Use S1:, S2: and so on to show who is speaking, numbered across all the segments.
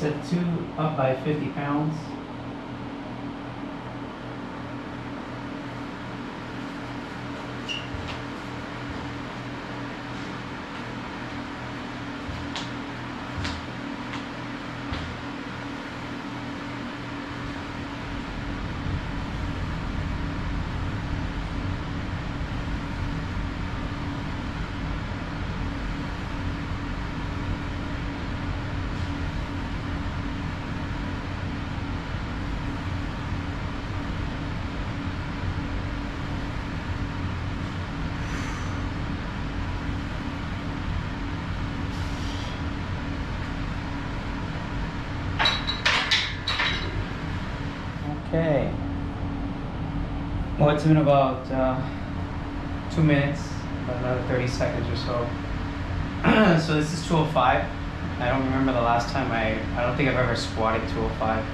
S1: said 2 up by 50 pounds. Okay. Well, it's been about 2 minutes, about another 30 seconds or so. So this is 205. I don't remember the last time I don't think I've ever squatted 205.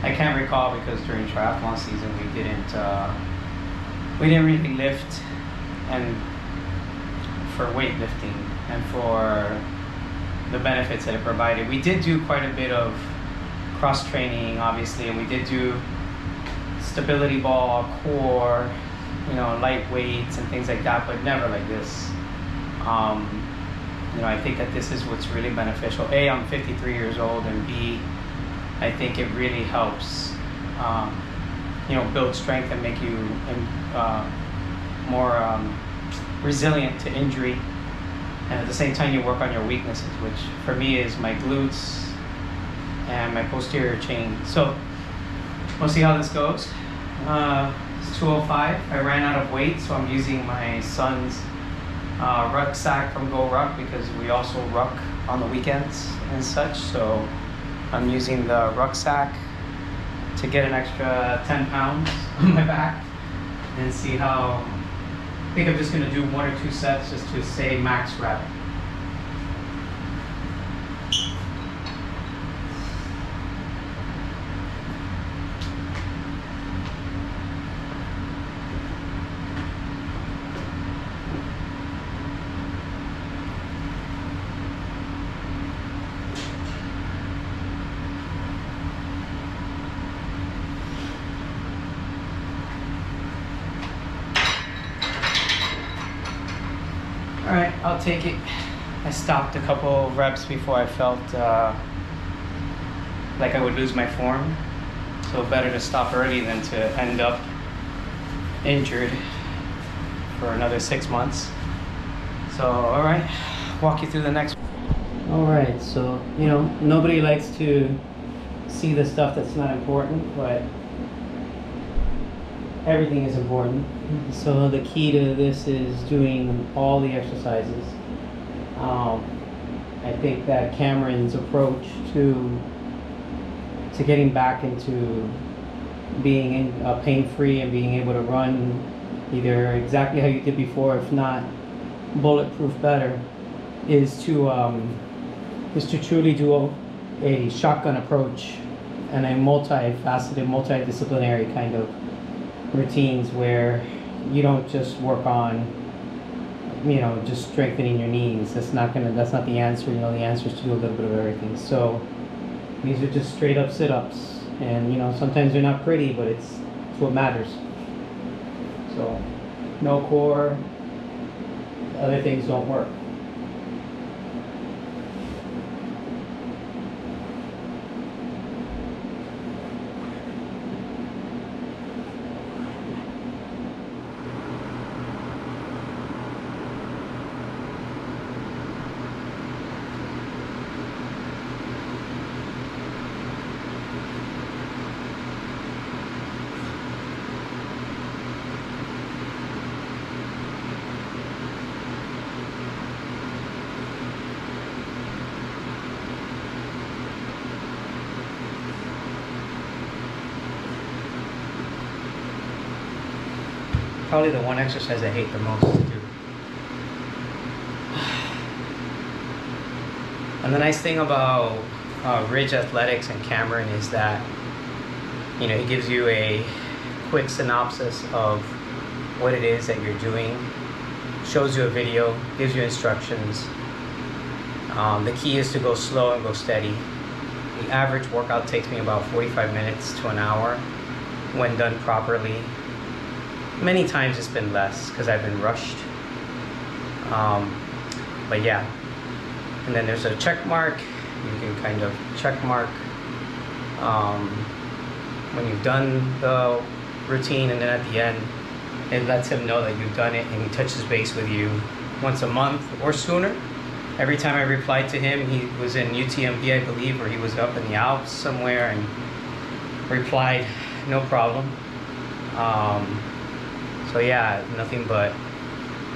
S1: I can't recall because during triathlon season we didn't really lift, and for weightlifting and for the benefits that it provided. We did do quite a bit of cross training, obviously, and we did do stability ball, core, light weights and things like that, but never like this. I think that this is what's really beneficial. A, I'm 53 years old, and B, I think it really helps, build strength and make you more resilient to injury. And at the same time, you work on your weaknesses, which for me is my glutes and my posterior chain. So we'll see how this goes. It's 205. I ran out of weight, so I'm using my son's rucksack from Go Ruck, because we also ruck on the weekends and such. So I'm using the rucksack to get an extra 10 pounds on my back and see how. I think I'm just going to do 1 or 2 sets just to say max rep. All right, I'll take it. I stopped a couple reps before I felt like I would lose my form. So better to stop early than to end up injured for another 6 months. So, all right, walk you through the next. All right, so, nobody likes to see the stuff that's not important, but everything is important. So the key to this is doing all the exercises. I think that Cameron's approach to getting back into being pain-free and being able to run either exactly how you did before, if not bulletproof better, is to truly do a shotgun approach and a multifaceted, multidisciplinary kind of routines where you don't just work on just strengthening your knees. That's not the answer. The answer is to do a little bit of everything. So these are just straight up sit-ups, and sometimes they're not pretty, but it's what matters. So no core, other things don't work. Probably the one exercise I hate the most to do. And the nice thing about Ridge Athletics and Cameron is that he gives you a quick synopsis of what it is that you're doing, shows you a video, gives you instructions. The key is to go slow and go steady. The average workout takes me about 45 minutes to an hour when done properly. Many times it's been less because I've been rushed. But yeah. And then there's a check mark. You can kind of check mark when you've done the routine, and then at the end it lets him know that you've done it, and he touches base with you once a month or sooner. Every time I replied to him, he was in UTMB, I believe, or he was up in the Alps somewhere, and replied, no problem. So yeah, nothing but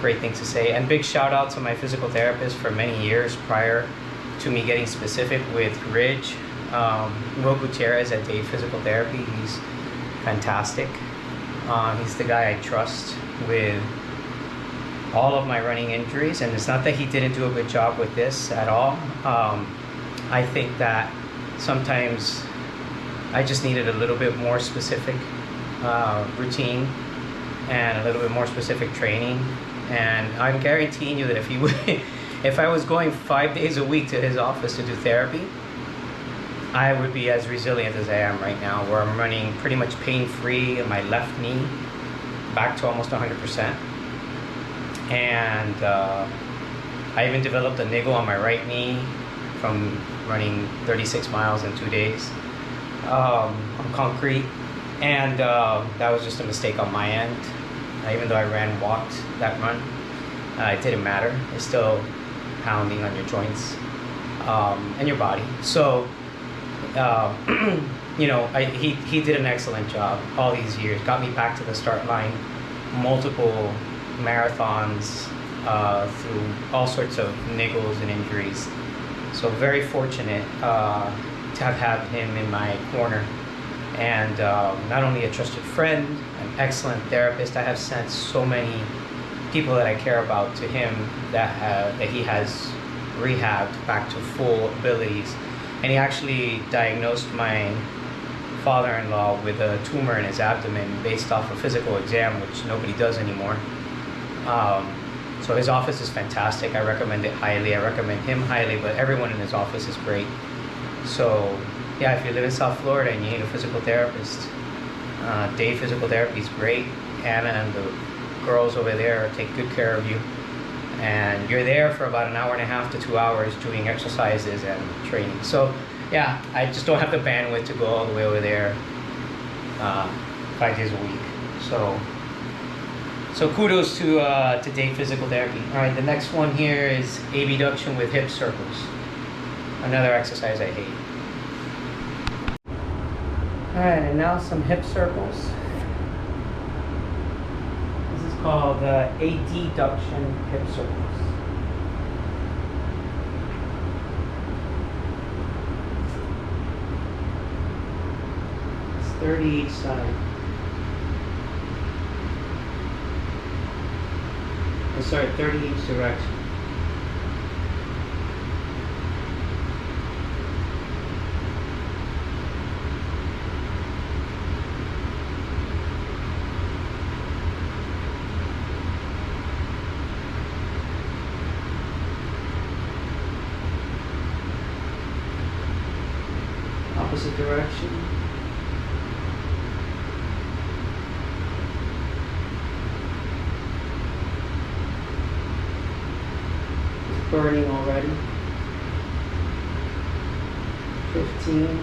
S1: great things to say. And big shout out to my physical therapist for many years prior to me getting specific with Ridge. Will Gutierrez at Dave Physical Therapy. He's fantastic. He's the guy I trust with all of my running injuries, and it's not that he didn't do a good job with this at all. I think that sometimes I just needed a little bit more specific routine and a little bit more specific training. And I'm guaranteeing you that if he would, if I was going 5 days a week to his office to do therapy, I would be as resilient as I am right now, where I'm running pretty much pain-free in my left knee, back to almost 100%. And I even developed a niggle on my right knee from running 36 miles in 2 days on concrete. And that was just a mistake on my end. Even though I walked that run, it didn't matter. It's still pounding on your joints and your body. So, you know, he did an excellent job all these years. Got me back to the start line, multiple marathons through all sorts of niggles and injuries. So very fortunate to have had him in my corner. And not only a trusted friend, an excellent therapist. I have sent so many people that I care about to him that he has rehabbed back to full abilities. And he actually diagnosed my father-in-law with a tumor in his abdomen based off a physical exam, which nobody does anymore. So his office is fantastic. I recommend it highly. I recommend him highly, but everyone in his office is great. So yeah, if you live in South Florida and you need a physical therapist, Dave Physical Therapy is great. Anna and the girls over there take good care of you. And you're there for about an hour and a half to 2 hours doing exercises and training. So yeah, I just don't have the bandwidth to go all the way over there 5 days a week. So kudos to Dave Physical Therapy. All right, the next one here is abduction with hip circles. Another exercise I hate. All right, and now some hip circles. This is called adduction hip circles. It's 30 each side. Sorry, 30 each direction. Opposite direction. It's burning already. 15.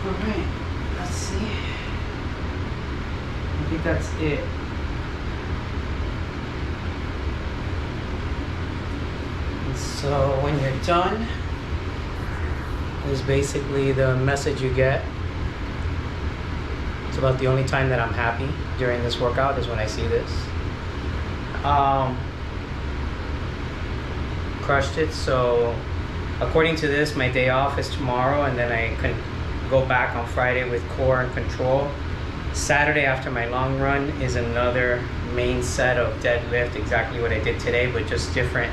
S1: Alright, let's see. I think that's it. And so when you're done, is basically the message you get. It's about the only time that I'm happy during this workout is when I see this. Crushed it. So according to this, my day off is tomorrow, and then I can go back on Friday with core and control. Saturday after my long run is another main set of deadlift, exactly what I did today, but just different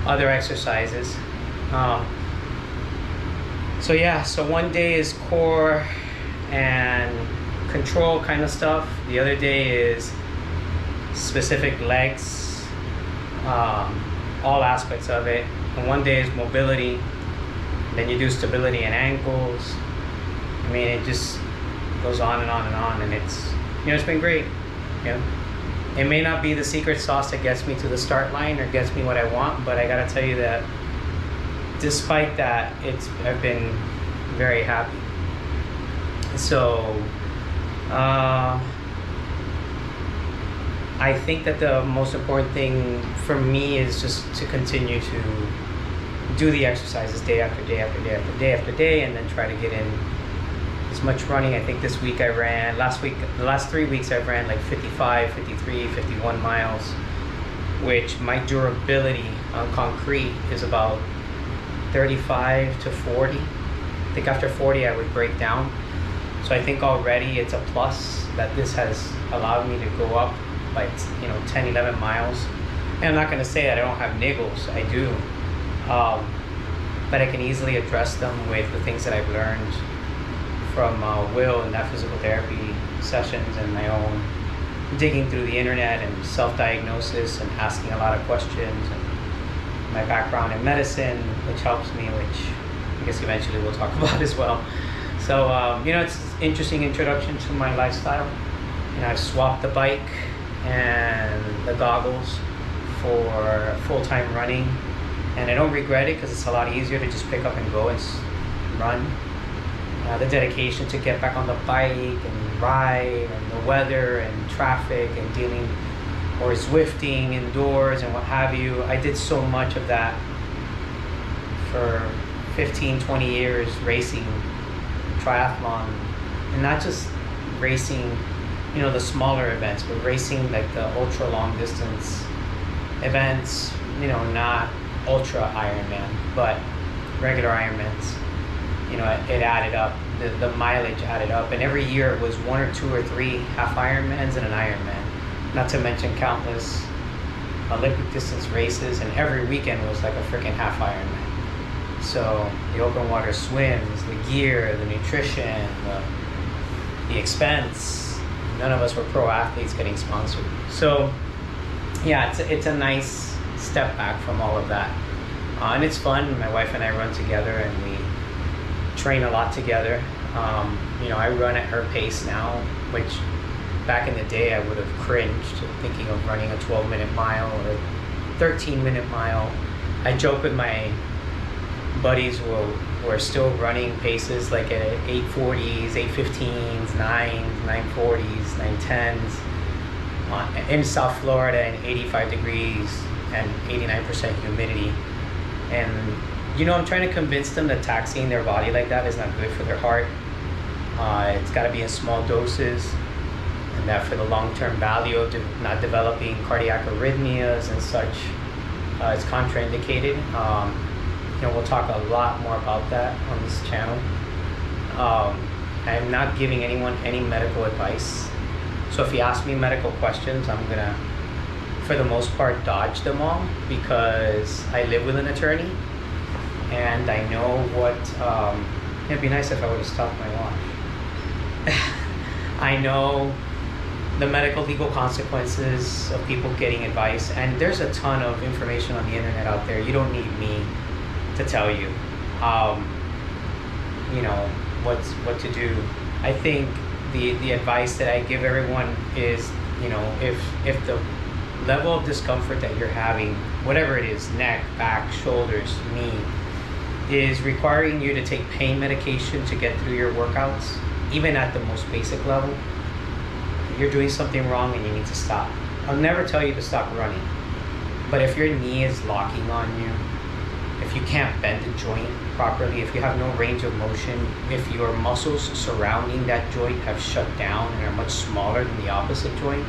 S1: other exercises. Um, so yeah, so one day is core and control kind of stuff. The other day is specific legs, all aspects of it. And one day is mobility. Then you do stability and ankles. I mean, it just goes on and on and on, and it's, it's been great. It may not be the secret sauce that gets me to the start line or gets me what I want, but I gotta tell you that despite that, I've been very happy. So I think that the most important thing for me is just to continue to do the exercises day after day after day after day after day, and then try to get in as much running. I think this week I ran, the last 3 weeks I've ran like 55, 53, 51 miles, which my durability on concrete is about 35 to 40. I think after 40 I would break down. So I think already it's a plus that this has allowed me to go up by 10, 11 miles. And I'm not going to say that I don't have niggles, I do. But I can easily address them with the things that I've learned from Will and that physical therapy sessions, and my own digging through the internet and self-diagnosis and asking a lot of questions, and my background in medicine, which helps me, which I guess eventually we'll talk about as well. So it's an interesting introduction to my lifestyle. I've swapped the bike and the goggles for full-time running, and I don't regret it because it's a lot easier to just pick up and go and run. The dedication to get back on the bike and ride, and the weather and traffic and dealing or Zwifting indoors and what have you. I did so much of that for 15, 20 years, racing, triathlon, and not just racing, the smaller events, but racing like the ultra long distance events, not ultra Ironman, but regular Ironmans. It added up, the mileage added up, and every year it was 1 or 2 or 3 half Ironmans and an Ironman, not to mention countless Olympic distance races, and every weekend was like a freaking half Ironman. So the open water swims, the gear, the nutrition, the expense, none of us were pro athletes getting sponsored. So yeah, it's a nice step back from all of that, and it's fun. My wife and I run together, and we train a lot together. I run at her pace now, which back in the day I would have cringed thinking of running a 12-minute mile or a 13-minute mile. I joke with my buddies who are still running paces like at 8:40s, 8:15s, 9s, 9:40s, 9:10s in South Florida in 85 degrees and 89% humidity. And I'm trying to convince them that taxing their body like that is not good for their heart. It's got to be in small doses, and that for the long-term value of not developing cardiac arrhythmias and such, it's contraindicated. We'll talk a lot more about that on this channel. I'm not giving anyone any medical advice. So if you ask me medical questions, I'm gonna, for the most part, dodge them all, because I live with an attorney, and I know what, it'd be nice if I would have stopped my watch. I know the medical legal consequences of people getting advice, and there's a ton of information on the internet out there. You don't need me to tell you, what to do. I think the advice that I give everyone is, if the level of discomfort that you're having, whatever it is, neck, back, shoulders, knee, is requiring you to take pain medication to get through your workouts, even at the most basic level, you're doing something wrong and you need to stop. I'll never tell you to stop running, but if your knee is locking on you, if you can't bend the joint properly, if you have no range of motion, if your muscles surrounding that joint have shut down and are much smaller than the opposite joint,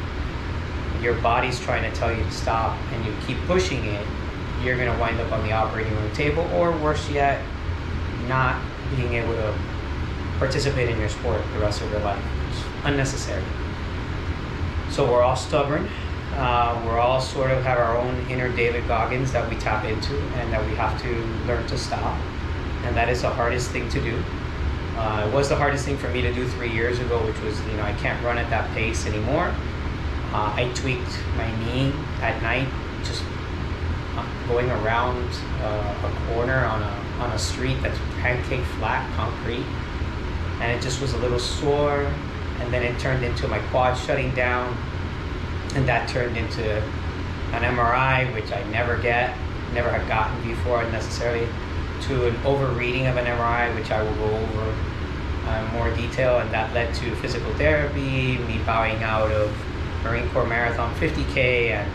S1: your body's trying to tell you to stop, and you keep pushing it, you're going to wind up on the operating room table, or worse yet, not being able to participate in your sport the rest of your life. It's unnecessary. So we're all stubborn. We're all sort of have our own inner David Goggins that we tap into and that we have to learn to stop. And that is the hardest thing to do. It was the hardest thing for me to do 3 years ago, which was, I can't run at that pace anymore. I tweaked my knee at night, just going around a corner on a street that's pancake flat concrete. And it just was a little sore. And then it turned into my quad shutting down. And that turned into an MRI, which I never had gotten before necessarily, to an overreading of an MRI, which I will go over in more detail. And that led to physical therapy, me bowing out of Marine Corps Marathon 50K, and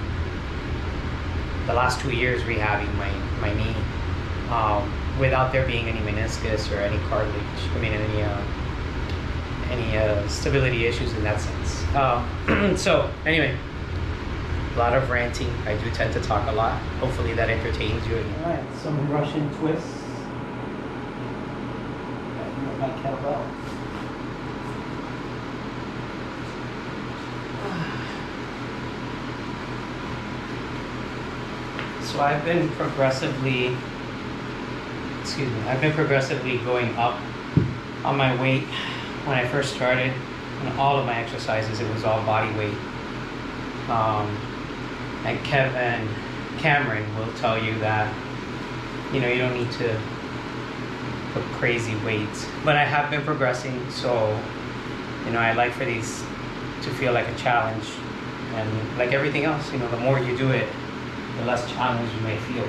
S1: the last 2 years rehabbing my knee without there being any meniscus or any cartilage. Any stability issues in that sense. So anyway, a lot of ranting. I do tend to talk a lot. Hopefully that entertains you. All right, some Russian twists. My kettlebell. So I've been progressively going up on my weight. When I first started, in all of my exercises, it was all body weight. And Cameron will tell you that, you don't need to put crazy weights. But I have been progressing, so, I like for these to feel like a challenge. And like everything else, the more you do it, the less challenge you may feel.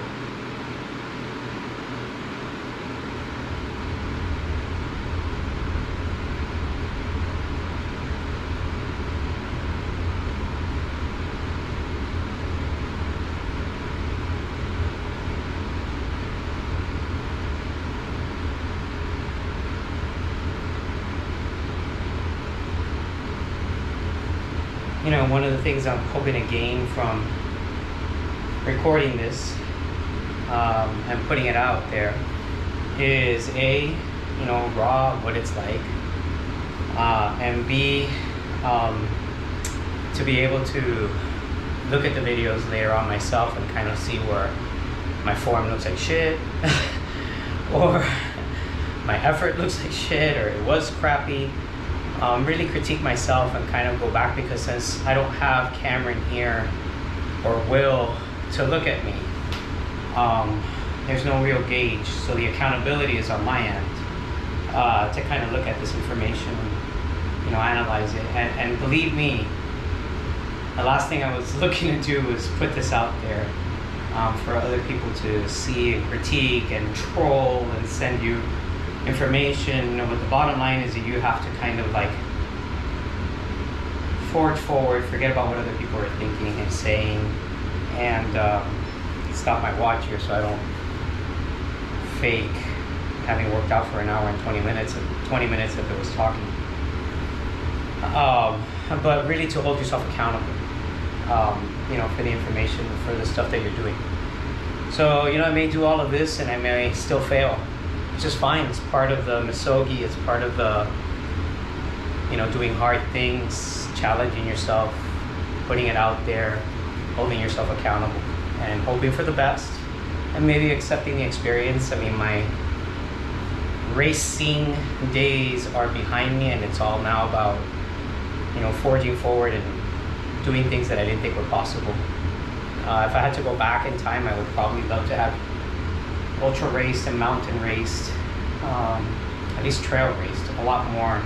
S1: One of the things I'm hoping to gain from recording this and putting it out there is A, raw, what it's like, and B, to be able to look at the videos later on myself and kind of see where my form looks like shit or my effort looks like shit, or it was crappy. Really critique myself and kind of go back, because since I don't have Cameron here or Will to look at me, there's no real gauge. So the accountability is on my end to kind of look at this information, analyze it. And believe me, the last thing I was looking to do was put this out there for other people to see and critique and troll and send you information. But the bottom line is that you have to kind of like forge forward, forget about what other people are thinking and saying, and stop my watch here so I don't fake having worked out for an hour and 20 minutes if it was talking. But really to hold yourself accountable, for the information, for the stuff that you're doing. So, I may do all of this and I may still fail. It's just fine. It's part of the misogi. It's part of the, doing hard things, challenging yourself, putting it out there, holding yourself accountable, and hoping for the best, and maybe accepting the experience. My racing days are behind me, and it's all now about, forging forward and doing things that I didn't think were possible. If I had to go back in time, I would probably love to have ultra raced and mountain raced, at least trail raced a lot more.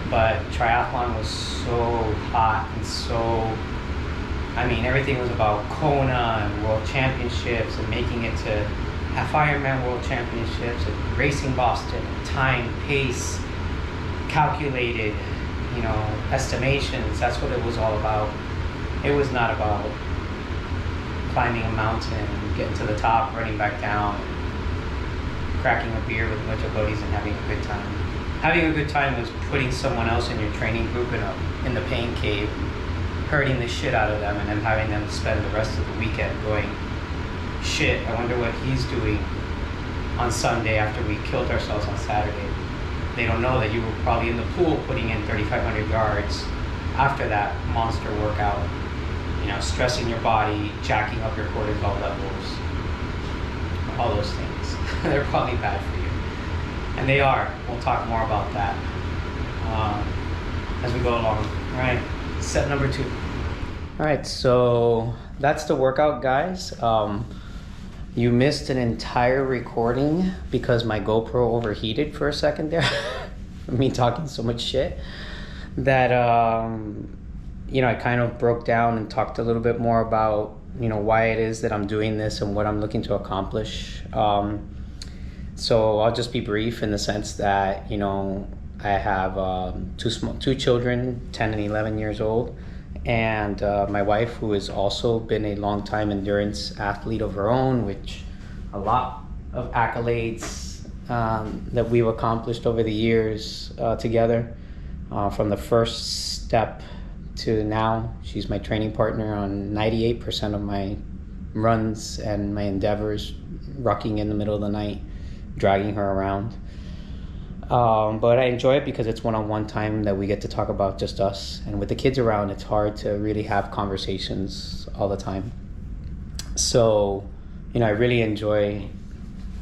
S1: But triathlon was so hot and so, everything was about Kona and World Championships and making it to Half Ironman World Championships and racing Boston, time, pace, calculated, estimations. That's what it was all about. It was not about climbing a mountain, getting to the top, running back down, cracking a beer with a bunch of buddies and having a good time. Having a good time was putting someone else in your training group in the pain cave, hurting the shit out of them, and then having them spend the rest of the weekend going, shit, I wonder what he's doing on Sunday after we killed ourselves on Saturday. They don't know that you were probably in the pool putting in 3,500 yards after that monster workout, stressing your body, jacking up your cortisol levels, all those things. They're probably bad for you. And they are. We'll talk more about that as we go along. All right, set number 2. All right, so that's the workout, guys. You missed an entire recording because my GoPro overheated for a second there. Me talking so much shit that I kind of broke down and talked a little bit more about why it is that I'm doing this and what I'm looking to accomplish. So I'll just be brief in the sense that I have two children, 10 and 11 years old, and my wife, who has also been a long time endurance athlete of her own, which a lot of accolades that we've accomplished over the years together, from the first step to now. She's my training partner on 98% of my runs and my endeavors, rucking in the middle of the night, dragging her around. But I enjoy it because it's one-on-one time that we get to talk about just us. And with the kids around, it's hard to really have conversations all the time. So, I really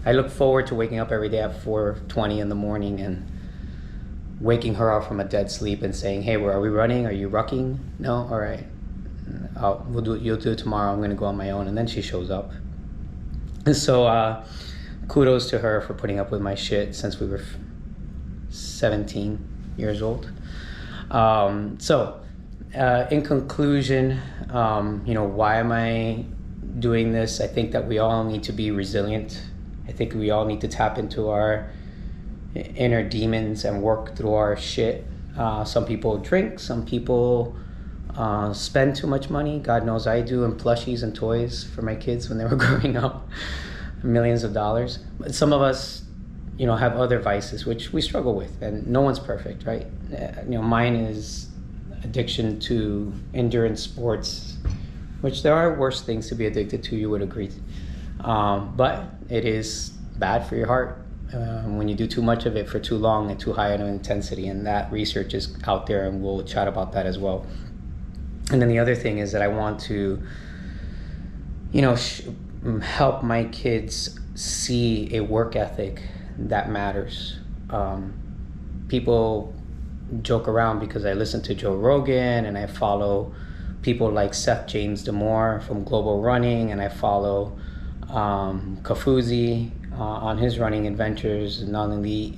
S1: I look forward to waking up every day at 4:20 in the morning and waking her up from a dead sleep and saying, hey, are we running? Are you rucking? No? All right. You'll do it tomorrow. I'm going to go on my own. And then she shows up. And so kudos to her for putting up with my shit since we were 17 years old. In conclusion, why am I doing this? I think that we all need to be resilient. I think we all need to tap into our inner demons and work through our shit. Some people drink, some people spend too much money. God knows I do, in plushies and toys for my kids when they were growing up, millions of dollars. But some of us, have other vices which we struggle with, and no one's perfect, right? Mine is addiction to endurance sports, which there are worse things to be addicted to, you would agree. But it is bad for your heart when you do too much of it for too long and too high an intensity, and that research is out there, and we'll chat about that as well. And then the other thing is that I want to help my kids see a work ethic that matters. People joke around because I listen to Joe Rogan and I follow people like Seth James Damore from Global Running, and I follow Kafuzi on his running adventures, non-elite.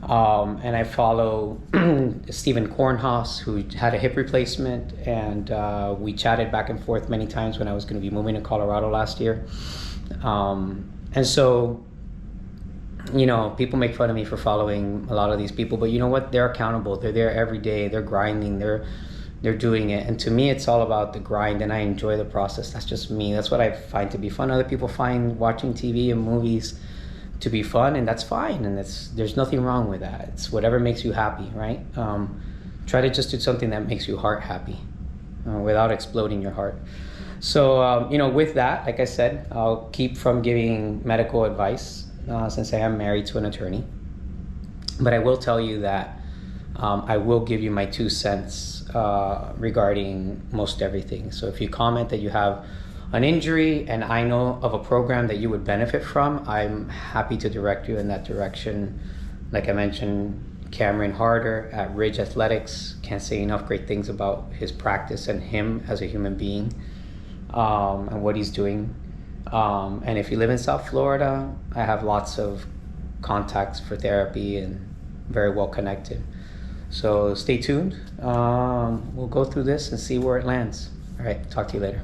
S1: And I follow Stephen Kornhaus, who had a hip replacement, and we chatted back and forth many times when I was going to be moving to Colorado last year. And so, people make fun of me for following a lot of these people, but you know what? They're accountable. They're there every day. They're grinding. They're doing it. And to me, it's all about the grind, and I enjoy the process. That's just me. That's what I find to be fun. Other people find watching TV and movies to be fun, and that's fine. And there's nothing wrong with that. It's whatever makes you happy, right? Try to just do something that makes your heart happy without exploding your heart. So, with that, like I said, I'll keep from giving medical advice since I am married to an attorney. But I will tell you that I will give you my 2 cents regarding most everything. So if you comment that you have an injury and I know of a program that you would benefit from, I'm happy to direct you in that direction. Like I mentioned, Cameron Harder at Ridge Athletics, can't say enough great things about his practice and him as a human being, and what he's doing. And if you live in South Florida, I have lots of contacts for therapy and very well connected. So stay tuned. We'll go through this and see where it lands. All right, talk to you later.